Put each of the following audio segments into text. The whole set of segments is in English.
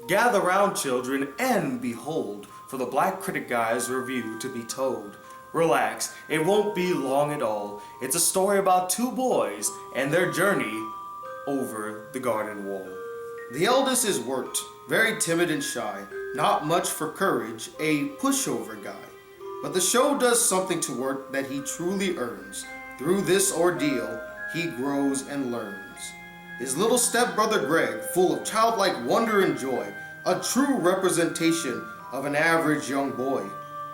Gather round, children, and behold, for the Black Critic Guy's review to be told. Relax, it won't be long at all. It's a story about two boys and their journey over the garden wall. The eldest is Wirt, very timid and shy, not much for courage, a pushover guy. But the show does something to Wirt that he truly earns. Through this ordeal, he grows and learns. His little stepbrother Greg, full of childlike wonder and joy, a true representation of an average young boy.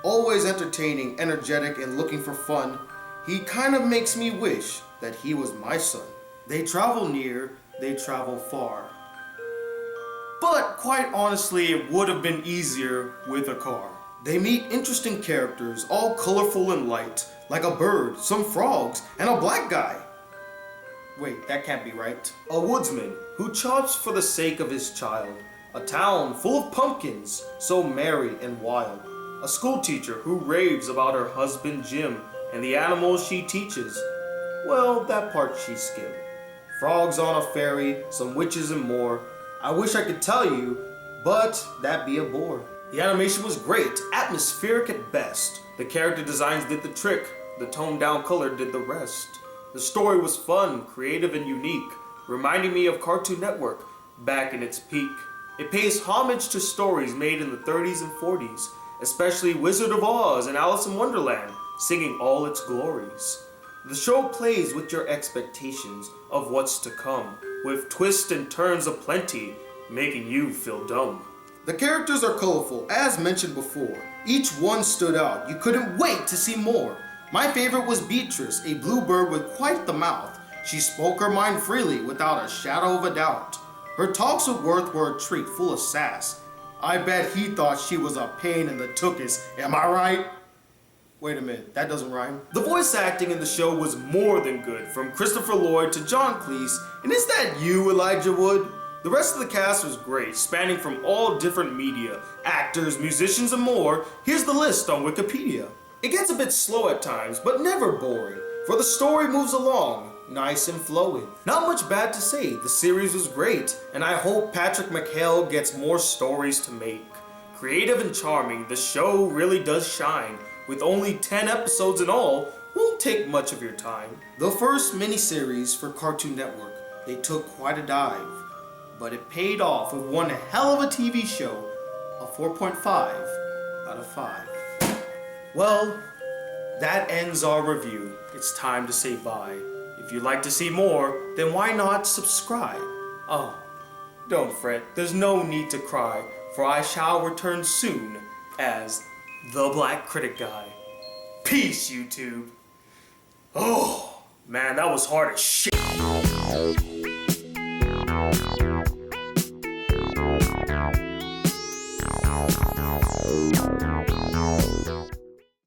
Always entertaining, energetic, and looking for fun, he kind of makes me wish that he was my son. They travel near, they travel far. But quite honestly, it would have been easier with a car. They meet interesting characters, all colorful and light, like a bird, some frogs, and a black guy. Wait, that can't be right. A woodsman who chops for the sake of his child. A town full of pumpkins, so merry and wild. A schoolteacher who raves about her husband Jim and the animals she teaches. Well, that part she skimmed. Frogs on a ferry, some witches and more. I wish I could tell you, but that'd be a bore. The animation was great, atmospheric at best. The character designs did the trick, the toned down color did the rest. The story was fun, creative, and unique, reminding me of Cartoon Network back in its peak. It pays homage to stories made in the 30s and 40s, especially Wizard of Oz and Alice in Wonderland, singing all its glories. The show plays with your expectations of what's to come, with twists and turns aplenty, making you feel dumb. The characters are colorful, as mentioned before. Each one stood out. You couldn't wait to see more. My favorite was Beatrice, a bluebird with quite the mouth. She spoke her mind freely, without a shadow of a doubt. Her talks with Worth were a treat, full of sass. I bet he thought she was a pain in the tuchus, am I right? Wait a minute, that doesn't rhyme. The voice acting in the show was more than good, from Christopher Lloyd to John Cleese, and is that you, Elijah Wood? The rest of the cast was great, spanning from all different media, actors, musicians, and more. Here's the list on Wikipedia. It gets a bit slow at times, but never boring, for the story moves along, nice and flowing. Not much bad to say, the series was great, and I hope Patrick McHale gets more stories to make. Creative and charming, the show really does shine. With only 10 episodes in all, won't take much of your time. The first miniseries for Cartoon Network, they took quite a dive, but it paid off with one hell of a TV show, a 4.5 out of 5. Well, that ends our review. It's time to say bye. If you'd like to see more, then why not subscribe? Oh, don't fret, there's no need to cry, for I shall return soon as the Black Critic Guy. Peace, YouTube. Oh, man, that was hard as shit.